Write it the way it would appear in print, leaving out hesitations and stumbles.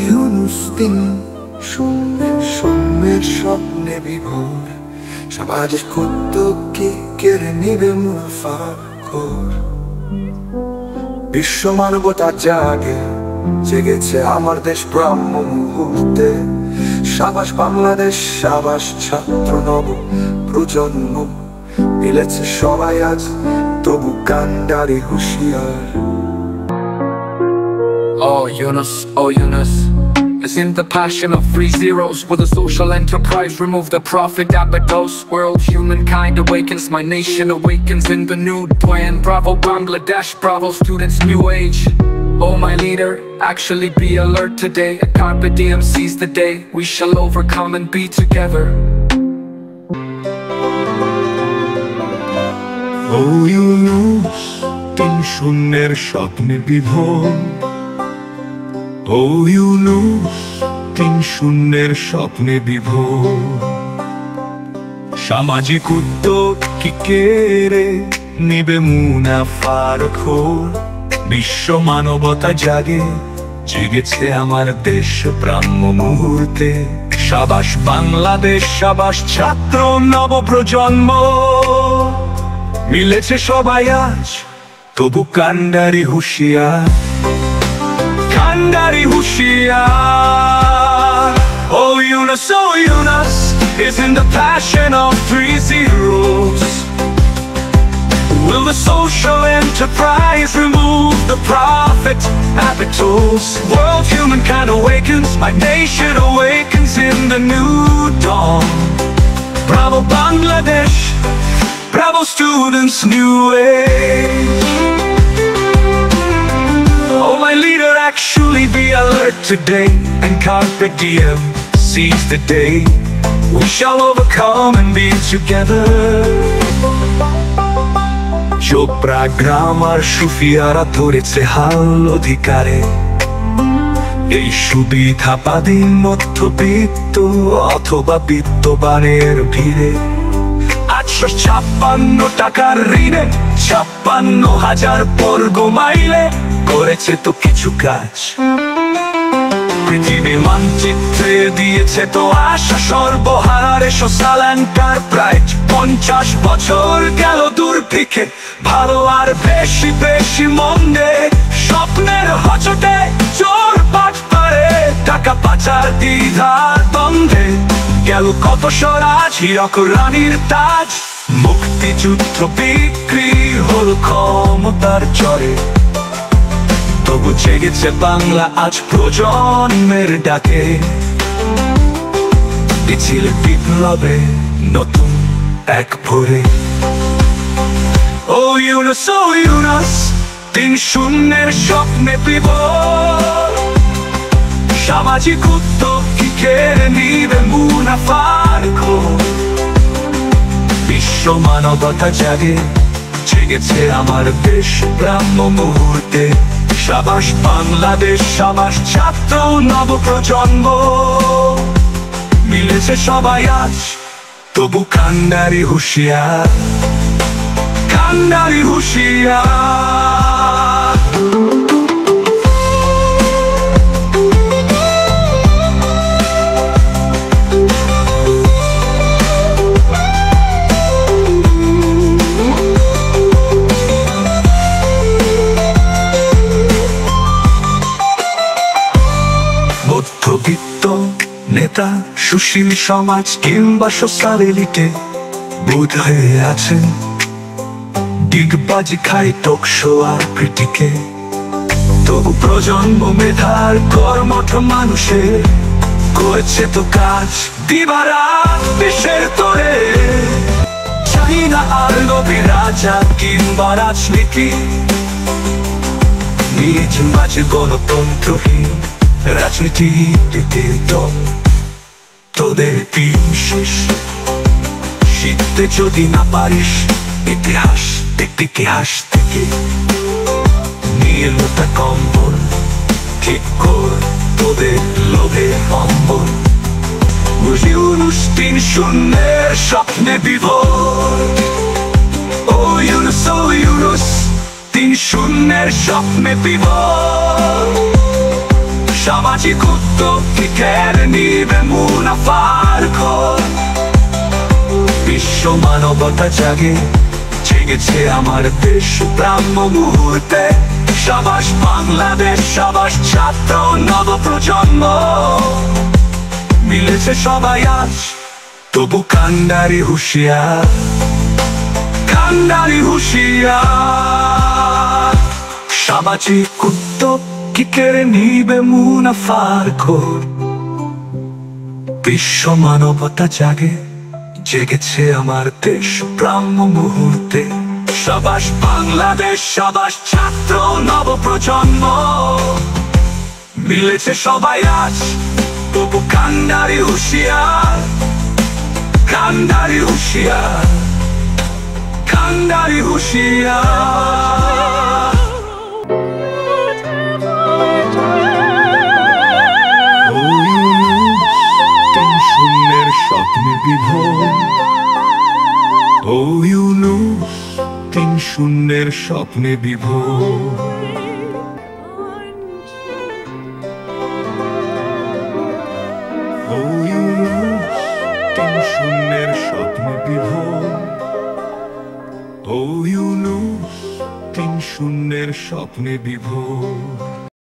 ইউনুস তিন শূন্যের শূন্যের স্বপ্নে বিভোর, সামাজিক উদ্যোগকে কেড়ে নিবে মুনাফার ঘোর। বিশ্ব মানবতা জাগে, জেগেছে আমার দেশ ব্রাহ্ম মুহূর্তে। সাবাস বাংলাদেশ, সাবাস ছাত্র নব প্রজন্ম, মিলেছে সবাই আজ তবু কান্ডারি হুঁশিয়ার। Oh Yunus, it's in the passion of free zeros. With a social enterprise, remove the profit appetite. World humankind awakens, my nation awakens in the new plan. Bravo Bangladesh, bravo students new age. Oh my leader, actually be alert today. A carpe diem seize the day, we shall overcome and be together. Oh Yunus, তিন শূন্যের স্বপ্নে বিভোর। Oh Yunus, তিন শূন্যের স্বপ্নে বিভোর। সামাজিক উদ্যোগ কি কেড়ে নিবে মুনাফার ঘোর। বিশ্ব মানবতা জাগে, জেগেছে আমার দেশ ব্রাহ্ম মুহূর্তে। সাবাস বাংলাদেশ, সাবাস ছাত্র নব প্রজন্ম, মিলেছে সবাই আজ তবু কান্ডারি হুঁশিয়ার, কান্ডারি হুঁশিয়ার। Oh Yunus is in the passion of 3 zeros. Will the social enterprise remove the profit appetite? World humankind awakens, my nation awakens in the new dawn. Bravo Bangladesh, bravo students new age. Oh my leader, actually be alert today, and carpe diem seize the day. We shall overcome and be together. Chopra গ্রাম আর সুফিয়ারা ধরেছে হাল অধিকারে। এই সুবিধা পাদি মধ্যবিত্ত অথবা বিত্তবানের ভিড়ে। 856 টাকার ঋণে 56,000 বর্গ মাইলে করেছে তো কিছু কাজ। পৃথিবীর মানচিত্রে দিয়েছে তো আশা সর্বহারে। সোশ্যাল এন্টারপ্রাইজ 50 বছর গেল দুর্ভিক্ষে, ভালো আর বেশি বেশি মন্দে। স্বপ্নের হচটে চোর পাট পারে, টাকা পাচার দ্বিধার দ্বন্দ্বে গেল কত স্বরাজ, হীরক রানীর তাজ। মুক্তিযুদ্ধ বিক্রি হল ক্ষমতার চরে, তবু জেগেছে বাংলা আজ প্রজন্মের ডাকে। মিছিল বিপ্লবে নতুন এক ভোরে। Oh Yunus, তিন শূন্যের স্বপ্নে বিভোর। সামাজিক উদ্যোগ কি কেড়ে নিবে মুনাফার ঘোর। বিশ্ব মানবতা জাগে, জেগেছে আমার দেশ ব্রাহ্ম মুহূর্তে। সাবাস বাংলাদেশ, সাবাস ছাত্র নব প্রজন্ম, মিলেছে সবাই আজ তবু কান্ডারি হুঁশিয়ার, কান্ডারি হুঁশিয়ার। মধ্যবিত্ত নেতা, সুশীল সমাজ কিংবা সোশ্যাল এলিটে বোধ হয়ে আছেন ডিগবাজি খাই টকশো আর ক্রিটিকে। তবু প্রজন্ম মেধার কর্মঠ মানুষে করেছে তো কাজ দিবারাত দেশের তোরে। চাই না আর লোভী রাজা কিংবা রাজনীতি, নিজ মাঝে গণতন্ত্রহীন রাজনীতির দল। তোদের দিন শেষ, শিখতে যদি না পারিস ইতিহাস, ইতিহাস থেকে নিয়ে লোটা কম্বল। ঠিক কর তোদের লোভে অম্বল। Yunus, তিন শূন্যের স্বপ্নে বিভোর। Oh Yunus, তিন শূন্যের স্বপ্নে বিভোর। সামাজিক উদ্যোগ কি কেড়ে নিবে মুনাফার ঘর। বিশ্ব মানবতা জাগে, জেগেছে আমার দেশ ব্রাহ্ম মুহূর্তে। সাবাস বাংলাদেশ, সাবাস ছাত্র নব প্রজন্ম, মিলেছে সবাই আজ, তবু কান্ডারি হুঁশিয়ার, কান্ডারি হুঁশিয়ার। সামাজিক উদ্যোগ কি কেড়ে নিবে মুনাফার ঘর। বিশ্ব মানবতা জাগে, জেগেছে আমার দেশ ব্রাহ্ম মুহূর্তে। সাবাস বাংলাদেশ, সাবাস ছাত্র নব প্রজন্ম, মিলেছে সবাই আজ, তবু কান্ডারি হুঁশিয়ার, কান্ডারি হুঁশিয়ার, কান্ডারি হুঁশিয়ার। শূন্যের স্বপ্নে বিভোর, ও ইউনুস ৩-০ স্বপ্নে বিভোর। ও ইউনুস ৩-০ স্বপ্নে বিভোর, ও ইউনুস ৩-০ স্বপ্নে বিভোর।